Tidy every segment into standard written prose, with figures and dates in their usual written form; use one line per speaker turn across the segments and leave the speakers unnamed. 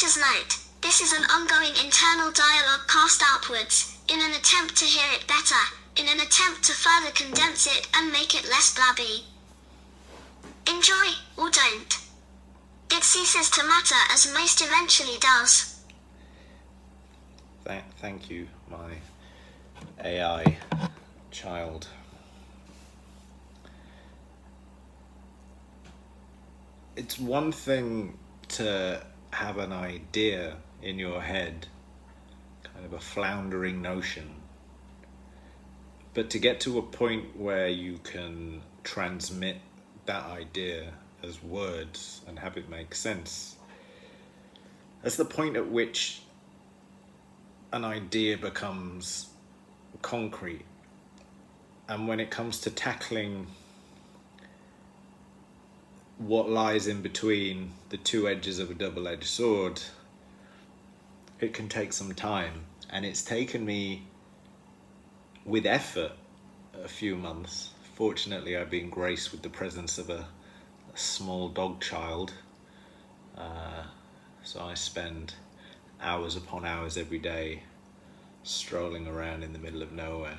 Teacher's note. This is an ongoing internal dialogue passed outwards, in an attempt to hear it better, in an attempt to further condense it and make it less blabby. Enjoy, or don't. It ceases to matter as most eventually does.
Thank you, my AI child. It's one thing to have an idea in your head, kind of a floundering notion, but to get to a point where you can transmit that idea as words and have it make sense, that's the point at which an idea becomes concrete. And when it comes to tackling what lies in between the two edges of a double-edged sword, it can take some time. And it's taken me, with effort, a few months. Fortunately, I've been graced with the presence of a small dog child. So I spend hours upon hours every day strolling around in the middle of nowhere,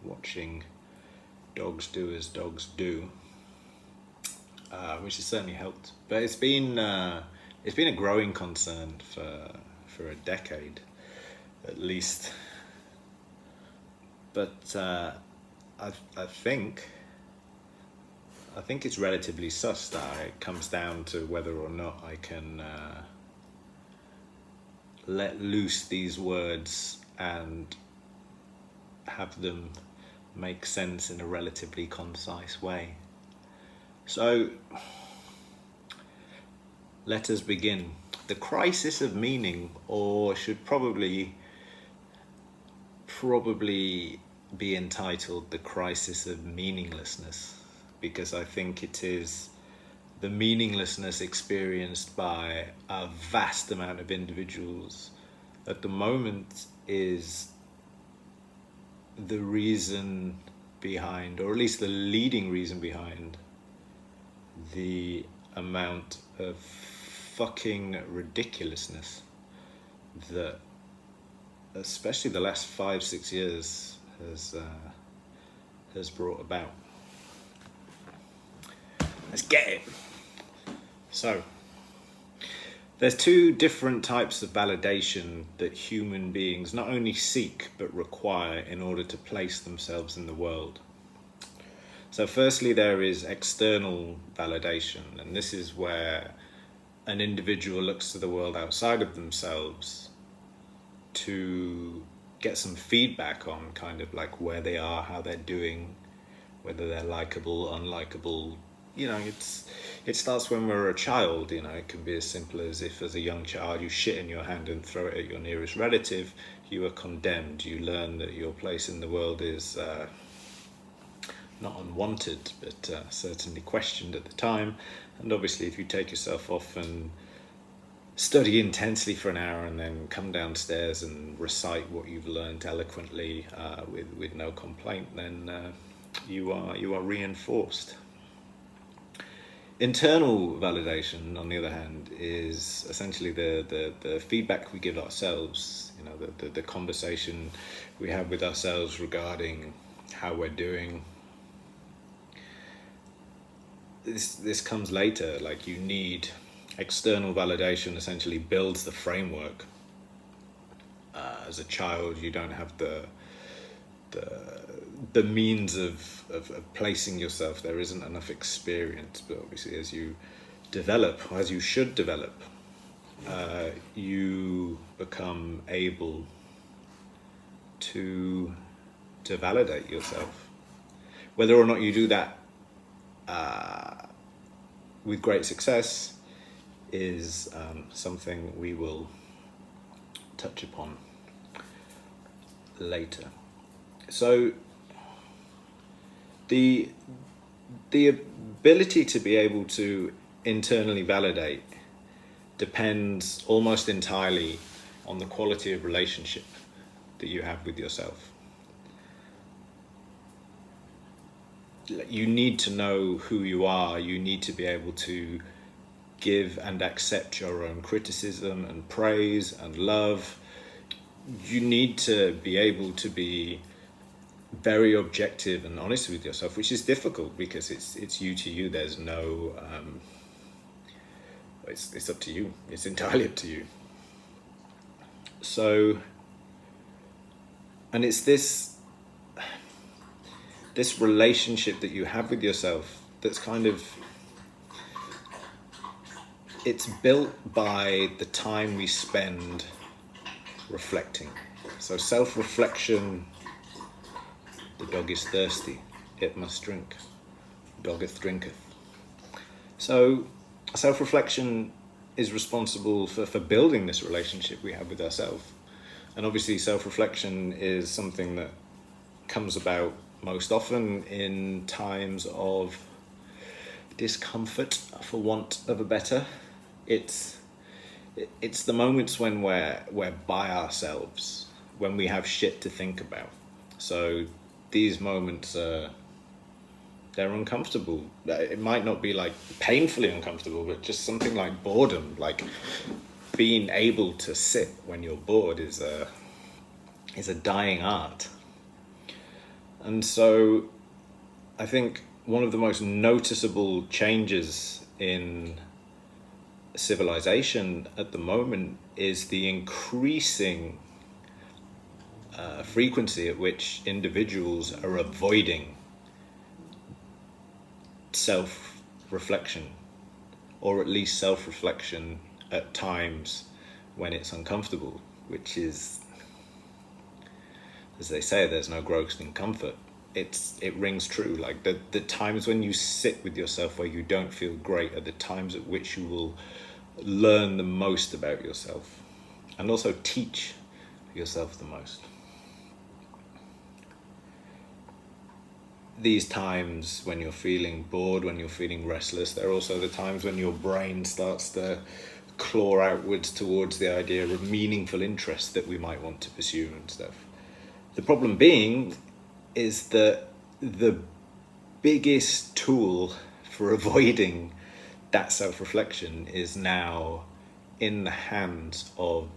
watching dogs do as dogs do. Which has certainly helped, but it's been a growing concern for a decade at least. But I think it's relatively sus that it comes down to whether or not I can let loose these words and have them make sense in a relatively concise way. So, let us begin. The crisis of meaning, or should probably be entitled The Crisis of Meaninglessness, because I think it is the meaninglessness experienced by a vast amount of individuals at the moment is the reason behind, or at least the leading reason behind, the amount of fucking ridiculousness that, especially the last 5-6 years, has brought about. Let's get it. So, there's two different types of validation that human beings not only seek but require in order to place themselves in the world. So firstly, there is external validation, and this is where an individual looks to the world outside of themselves to get some feedback on kind of like where they are, how they're doing, whether they're likable, unlikable. You know, it starts when we're a child. You know, it can be as simple as if as a young child you shit in your hand and throw it at your nearest relative, you are condemned. You learn that your place in the world is not unwanted, but certainly questioned at the time. And obviously if you take yourself off and study intensely for an hour and then come downstairs and recite what you've learned eloquently with no complaint, then you are reinforced. Internal validation, on the other hand, is essentially the feedback we give ourselves, you know, the conversation we have with ourselves regarding how we're doing. This comes later. Like, you need external validation, essentially builds the framework. As a child, you don't have the means of placing yourself. There isn't enough experience, but obviously as you develop, as you should develop, you become able to validate yourself. Whether or not you do that with great success is something we will touch upon later. So the ability to be able to internally validate depends almost entirely on the quality of relationship that you have with yourself. You need to know who you are. You need to be able to give and accept your own criticism and praise and love. You need to be able to be very objective and honest with yourself, which is difficult because it's you to you. There's no it's up to you. It's entirely up to you. So, and it's this relationship that you have with yourself that's kind of, it's built by the time we spend reflecting. So self-reflection, the dog is thirsty, it must drink, doggeth drinketh. So self-reflection is responsible for building this relationship we have with ourselves. And obviously self-reflection is something that comes about most often in times of discomfort, for want of a better. It's the moments when we're by ourselves, when we have shit to think about. So these moments they're uncomfortable. It might not be like painfully uncomfortable, but just something like boredom, like being able to sit when you're bored is a dying art. And so I think one of the most noticeable changes in civilization at the moment is the increasing frequency at which individuals are avoiding self-reflection, or at least self-reflection at times when it's uncomfortable, which is, as they say, there's no growth in comfort. It rings true. Like the times when you sit with yourself where you don't feel great are the times at which you will learn the most about yourself, and also teach yourself the most. These times when you're feeling bored, when you're feeling restless, they're also the times when your brain starts to claw outwards towards the idea of meaningful interest that we might want to pursue and stuff. The problem being is that the biggest tool for avoiding that self-reflection is now in the hands of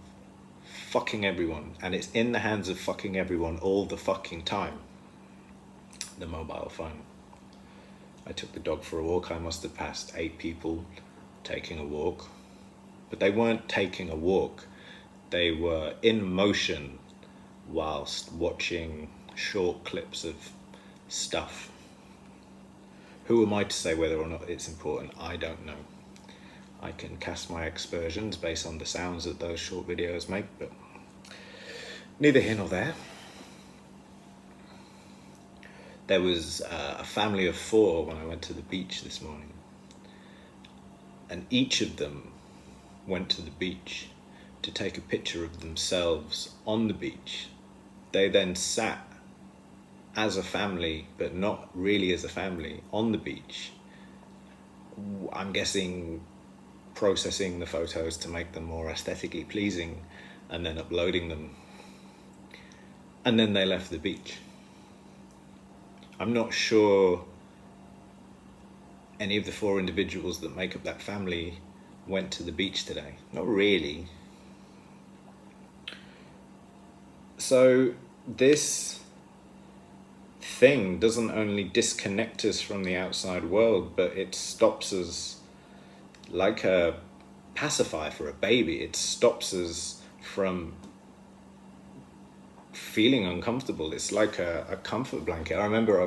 fucking everyone, and it's in the hands of fucking everyone all the fucking time. The mobile phone. I took the dog for a walk. I must have passed 8 people taking a walk, but they weren't taking a walk. They were in motion whilst watching short clips of stuff. Who am I to say whether or not it's important? I don't know. I can cast my aspersions based on the sounds that those short videos make, but neither here nor there. There was a family of 4 when I went to the beach this morning, and each of them went to the beach to take a picture of themselves on the beach. They then sat as a family, but not really as a family, on the beach. I'm guessing processing the photos to make them more aesthetically pleasing and then uploading them. And then they left the beach. I'm not sure any of the 4 individuals that make up that family went to the beach today. Not really. So this thing doesn't only disconnect us from the outside world, but it stops us like a pacifier for a baby. It stops us from feeling uncomfortable. It's like a comfort blanket. I remember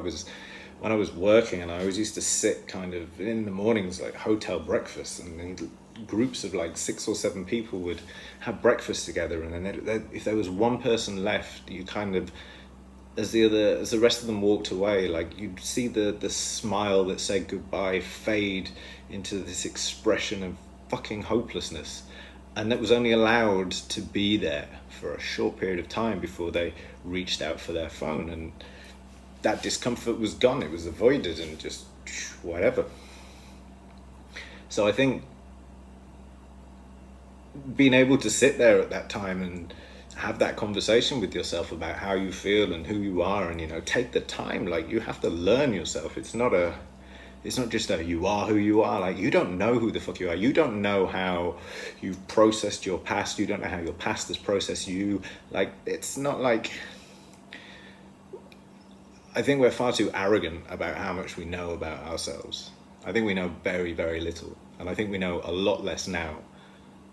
when I was working, and I always used to sit kind of in the mornings, like hotel breakfast, and then groups of like 6 or 7 people would have breakfast together, and then if there was one person left, you kind of, as the rest of them walked away, like you'd see the smile that said goodbye fade into this expression of fucking hopelessness. And that was only allowed to be there for a short period of time before they reached out for their phone, and that discomfort was gone. It was avoided and just whatever. So I think being able to sit there at that time and have that conversation with yourself about how you feel and who you are, and take the time. Like, you have to learn yourself. It's not It's not just that you are who you are. Like, you don't know who the fuck you are. You don't know how you've processed your past. You don't know how your past has processed you. Like, it's not like... I think we're far too arrogant about how much we know about ourselves. I think we know very, very little. And I think we know a lot less now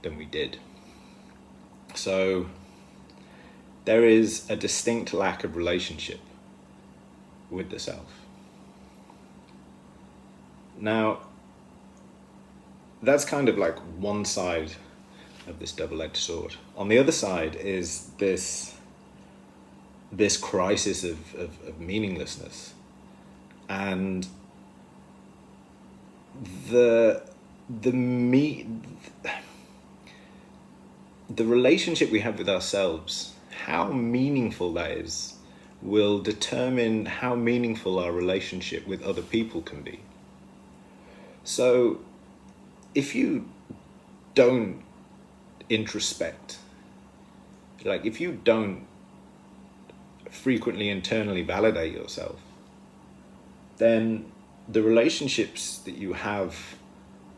than we did. So there is a distinct lack of relationship with the self. Now, that's kind of like one side of this double-edged sword. On the other side is this crisis of meaninglessness. And the relationship we have with ourselves, how meaningful that is, will determine how meaningful our relationship with other people can be. So if you don't introspect, like if you don't frequently internally validate yourself, then the relationships that you have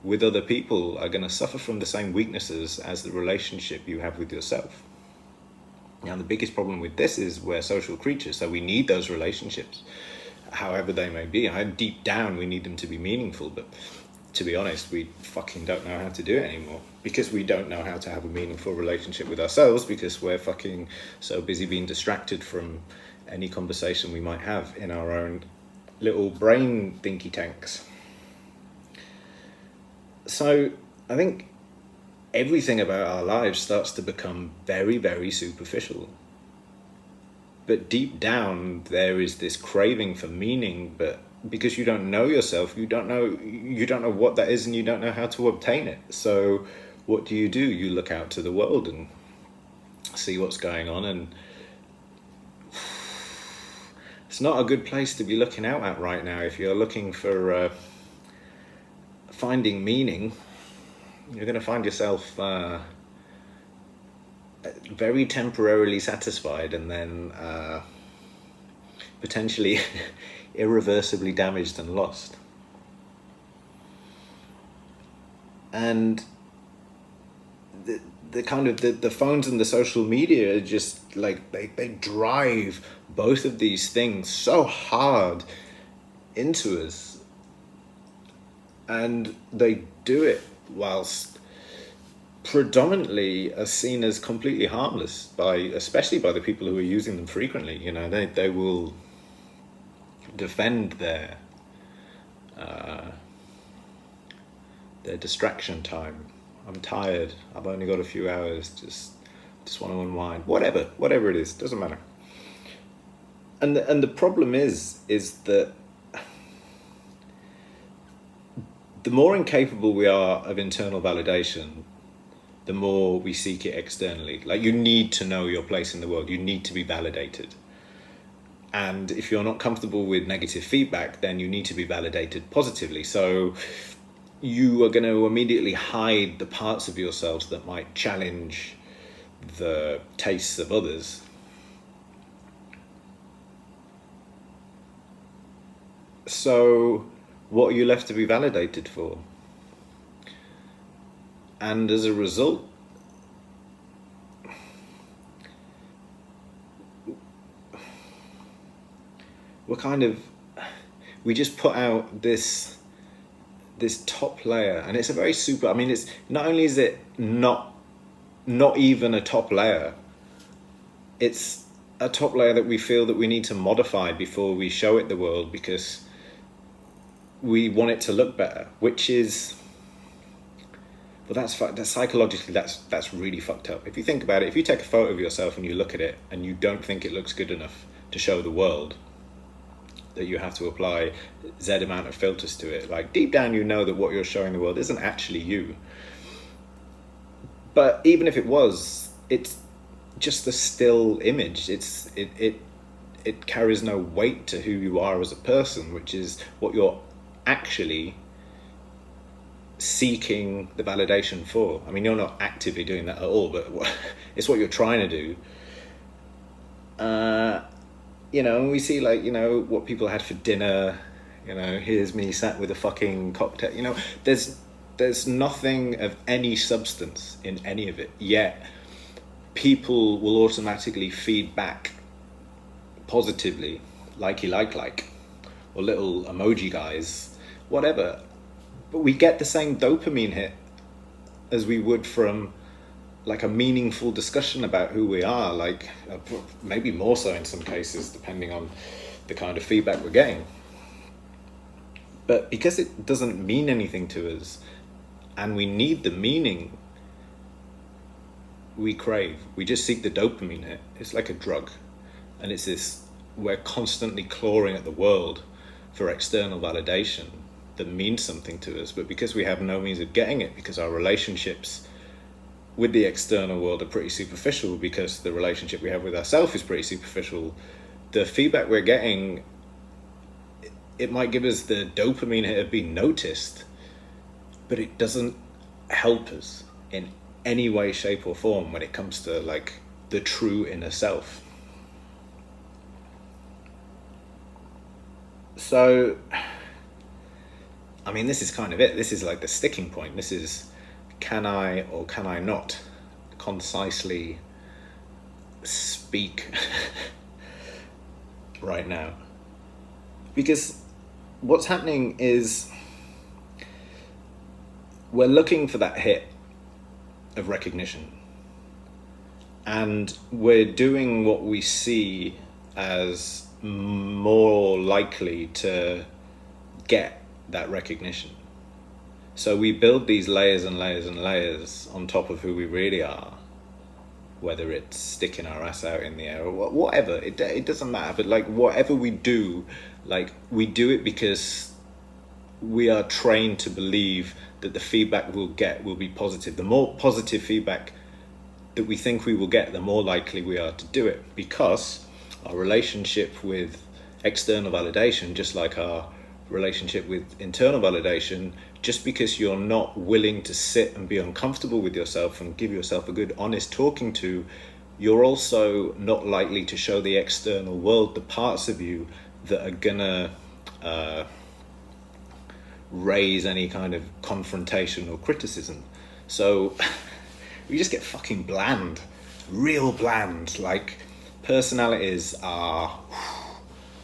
with other people are going to suffer from the same weaknesses as the relationship you have with yourself. Now, the biggest problem with this is we're social creatures, so we need those relationships, however they may be. Deep down, we need them to be meaningful, but to be honest, we fucking don't know how to do it anymore, because we don't know how to have a meaningful relationship with ourselves, because we're fucking so busy being distracted from any conversation we might have in our own little brain thinky tanks. So I think everything about our lives starts to become very, very superficial. But deep down, there is this craving for meaning, but because you don't know yourself, you don't know what that is, and you don't know how to obtain it. So what do? You look out to the world and see what's going on, and it's not a good place to be looking out at right now. If you're looking for finding meaning, you're going to find yourself very temporarily satisfied, and then potentially irreversibly damaged and lost. And the kind of the phones and the social media are just like they drive both of these things so hard into us, and they do it whilst predominantly are seen as completely harmless especially by the people who are using them frequently. You know, they will defend their distraction time. I'm tired, I've only got a few hours, just want to unwind, whatever it is, doesn't matter. And the problem is that the more incapable we are of internal validation, the more we seek it externally. Like, you need to know your place in the world, you need to be validated. And if you're not comfortable with negative feedback, then you need to be validated positively. So you are going to immediately hide the parts of yourselves that might challenge the tastes of others. So what are you left to be validated for? And as a result, we just put out this top layer, and it's a very it's not only is it not even a top layer, it's a top layer that we feel that we need to modify before we show it the world, because we want it to look better, which is, well, that's psychologically, that's really fucked up. If you think about it, if you take a photo of yourself and you look at it and you don't think it looks good enough to show the world, that you have to apply Z amount of filters to it, like deep down you know that what you're showing the world isn't actually you. But even if it was, it's just a still image. It carries no weight to who you are as a person, which is what you're actually seeking the validation for. I mean, you're not actively doing that at all, but it's what you're trying to do. You know, we see, like, you know, what people had for dinner, You know, here's me sat with a fucking cocktail. You know, there's nothing of any substance in any of it. Yet people will automatically feed back positively, like, or little emoji guys, whatever. But we get the same dopamine hit as we would from like a meaningful discussion about who we are, like maybe more so in some cases, depending on the kind of feedback we're getting. But because it doesn't mean anything to us, and we need the meaning we crave, we just seek the dopamine hit. It's like a drug. And it's this, we're constantly clawing at the world for external validation that means something to us. But because we have no means of getting it, because our relationships with the external world are pretty superficial, because the relationship we have with ourselves is pretty superficial, the feedback we're getting, it might give us the dopamine hit of being noticed, but it doesn't help us in any way, shape or form when it comes to like the true inner self. So, I mean, this is kind of it. This is like the sticking point. This is, can I or can I not concisely speak right now? Because what's happening is we're looking for that hit of recognition, and we're doing what we see as more likely to get that recognition. So we build these layers and layers and layers on top of who we really are, whether it's sticking our ass out in the air or whatever, it doesn't matter. But like whatever we do, like we do it because we are trained to believe that the feedback we'll get will be positive. The more positive feedback that we think we will get, the more likely we are to do it, because our relationship with external validation, just like our relationship with internal validation, just because you're not willing to sit and be uncomfortable with yourself and give yourself a good honest talking to, you're also not likely to show the external world the parts of you that are gonna raise any kind of confrontation or criticism. So we just get fucking bland, real bland. Like personalities are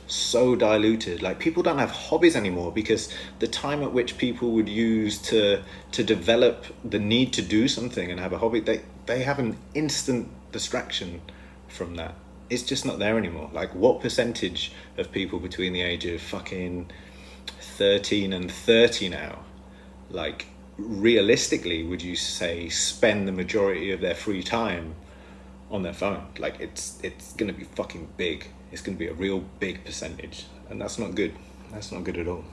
so diluted. Like people don't have hobbies anymore, because the time at which people would use to develop the need to do something and have a hobby, they have an instant distraction from that. It's just not there anymore. Like what percentage of people between the age of fucking 13 and 30 now, like realistically, would you say spend the majority of their free time on their phone? Like it's gonna be fucking big. It's gonna be a real big percentage, and that's not good. That's not good at all.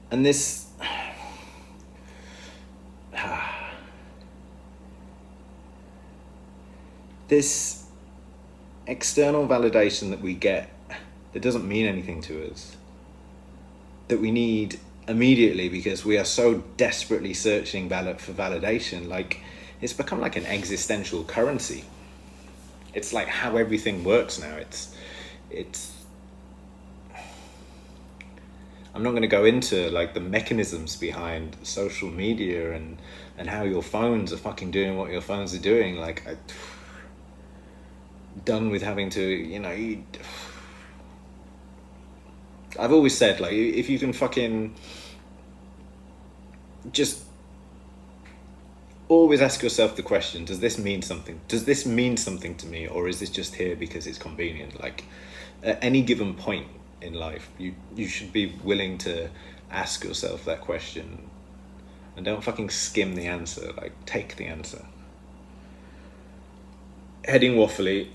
And this this external validation that we get that doesn't mean anything to us, that we need immediately because we are so desperately searching for validation, like it's become like an existential currency. It's like how everything works now. It's I'm not going to go into like the mechanisms behind social media and how your phones are fucking doing what your phones are doing. Like done with having to, you know, I've always said, like, if you can fucking just always ask yourself the question, does this mean something? Does this mean something to me? Or is this just here because it's convenient? Like, at any given point in life, you should be willing to ask yourself that question. And don't fucking skim the answer. Like, take the answer. Heading waffly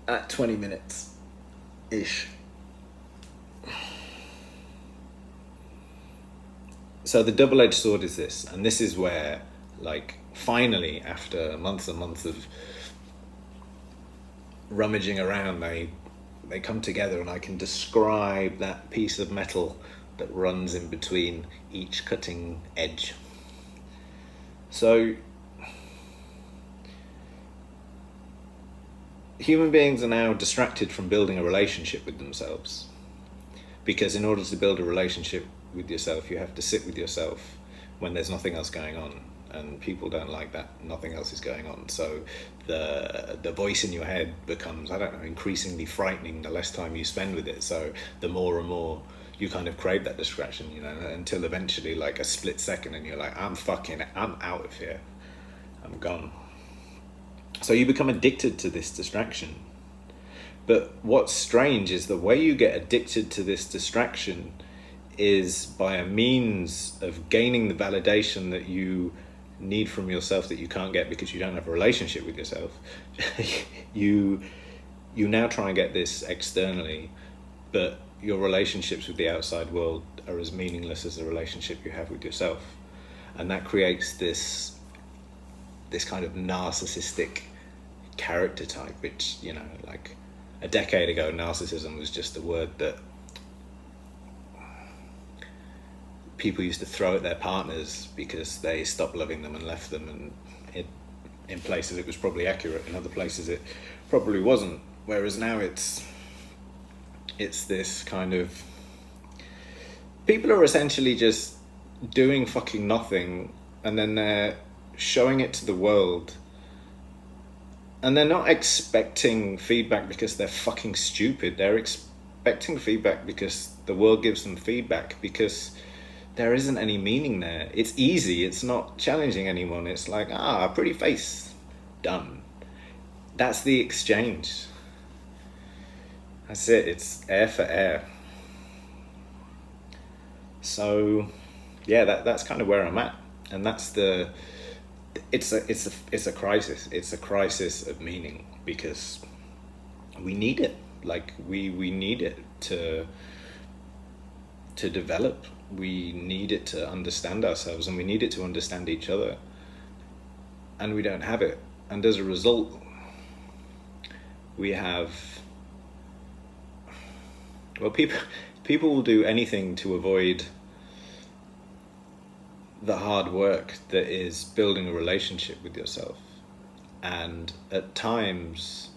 at 20 minutes-ish. So the double-edged sword is this, and this is where, like, finally, after months and months of rummaging around, they come together, and I can describe that piece of metal that runs in between each cutting edge. So human beings are now distracted from building a relationship with themselves. Because in order to build a relationship with yourself, you have to sit with yourself when there's nothing else going on. And people don't like that. Nothing else is going on. So the voice in your head becomes, I don't know, increasingly frightening the less time you spend with it. So the more and more you kind of crave that distraction, you know, until eventually, like a split second, and you're like, I'm out of here. I'm gone. So you become addicted to this distraction. But what's strange is the way you get addicted to this distraction is by a means of gaining the validation that you need from yourself that you can't get because you don't have a relationship with yourself. you now try and get this externally, but your relationships with the outside world are as meaningless as the relationship you have with yourself. And that creates this kind of narcissistic character type, which, you know, like a decade ago, narcissism was just a word that people used to throw at their partners because they stopped loving them and left them, and in places it was probably accurate, in other places it probably wasn't. Whereas now it's this kind of, people are essentially just doing fucking nothing, and then they're showing it to the world, and they're not expecting feedback because they're fucking stupid. They're expecting feedback because the world gives them feedback, because there isn't any meaning there. It's easy. It's not challenging anyone. It's like, pretty face, done. That's the exchange. That's it. It's air for air. So, yeah, that's kind of where I'm at, and that's it's a crisis. It's a crisis of meaning, because we need it. Like we need it to develop. We need it to understand ourselves, and we need it to understand each other, and we don't have it. And as a result, we have, well, people will do anything to avoid the hard work that is building a relationship with yourself. And at times,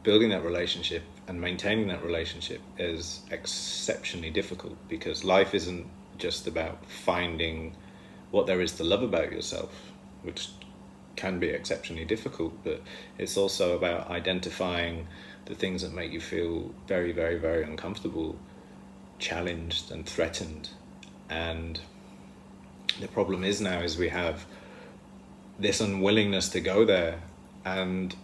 building that relationship and maintaining that relationship is exceptionally difficult, because life isn't just about finding what there is to love about yourself, which can be exceptionally difficult, but it's also about identifying the things that make you feel very, very, very uncomfortable, challenged and threatened. And the problem is now is we have this unwillingness to go there, and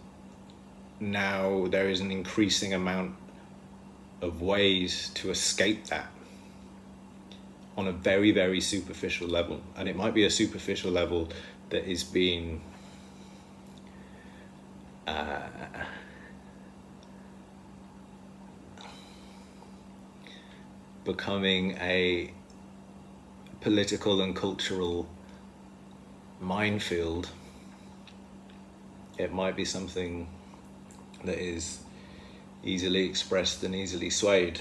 now there is an increasing amount of ways to escape that on a very, very superficial level. And it might be a superficial level that is being becoming a political and cultural minefield. It might be something that is easily expressed and easily swayed.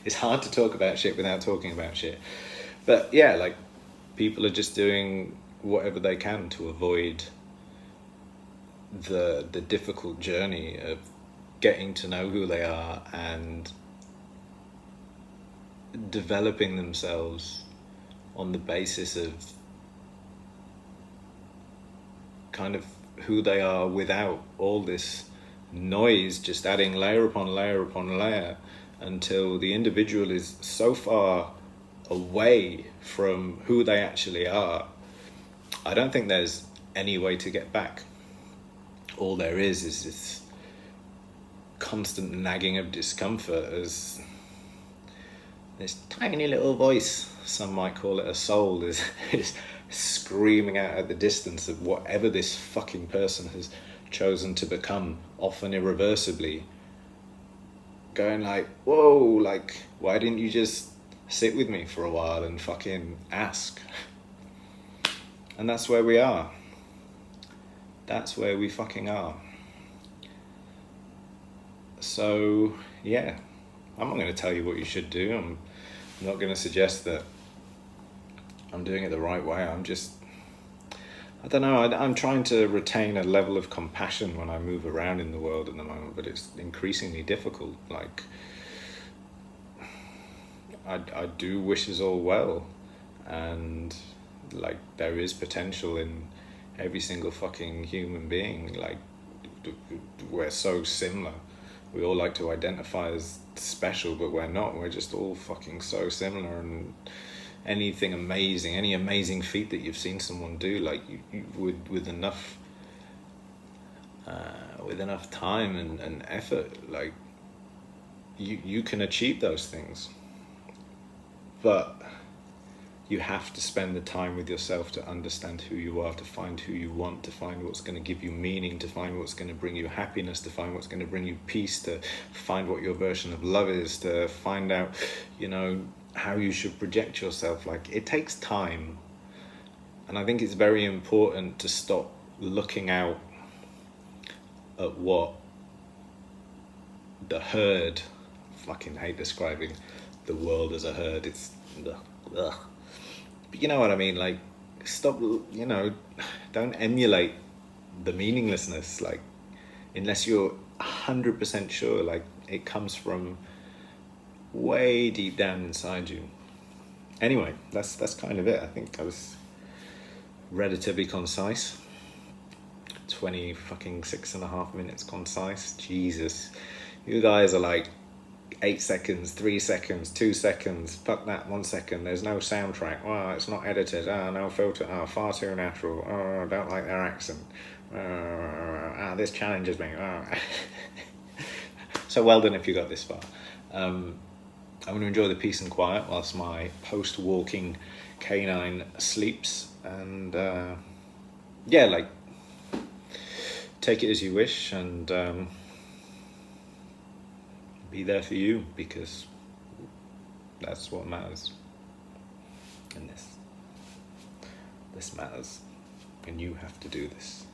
It's hard to talk about shit without talking about shit. But yeah, like, people are just doing whatever they can to avoid the difficult journey of getting to know who they are and developing themselves on the basis of kind of who they are, without all this noise just adding layer upon layer upon layer, until the individual is so far away from who they actually are. I don't think there's any way to get back. All there is this constant nagging of discomfort, as this tiny little voice, some might call it a soul, is screaming out at the distance of whatever this fucking person has chosen to become, often irreversibly, going like, whoa, like, why didn't you just sit with me for a while and fucking ask? And that's where we are. That's where we fucking are. So, yeah, I'm not going to tell you what you should do. I'm not going to suggest that I'm doing it the right way. I'm just, I don't know, I'm trying to retain a level of compassion when I move around in the world at the moment, but it's increasingly difficult. Like, I do wish us all well, and like there is potential in every single fucking human being. Like we're so similar. We all like to identify as special, but we're not. We're just all fucking so similar. And anything amazing, any amazing feat that you've seen someone do, like you would with enough time and effort, like you can achieve those things. But you have to spend the time with yourself to understand who you are, to find who you want, to find what's going to give you meaning, to find what's going to bring you happiness, to find what's going to bring you peace, to find what your version of love is, to find out, you know, how you should project yourself. Like, it takes time. And I think it's very important to stop looking out at what the herd, fucking hate describing the world as a herd, it's ugh. But you know what I mean, like, stop, you know, don't emulate the meaninglessness, like, unless you're 100% sure, like, it comes from way deep down inside you. Anyway, that's kind of it. I think I was relatively concise. 26.5 minutes concise. Jesus, you guys are like 8 seconds, 3 seconds, 2 seconds, fuck that, 1 second, there's no soundtrack, oh, it's not edited, oh, no filter, oh, far too natural, oh, I don't like their accent, this challenges me, oh. So well done if you got this far. I'm going to enjoy the peace and quiet whilst my post-walking canine sleeps, and yeah, like, take it as you wish, and be there for you, because that's what matters. And this matters, and you have to do this.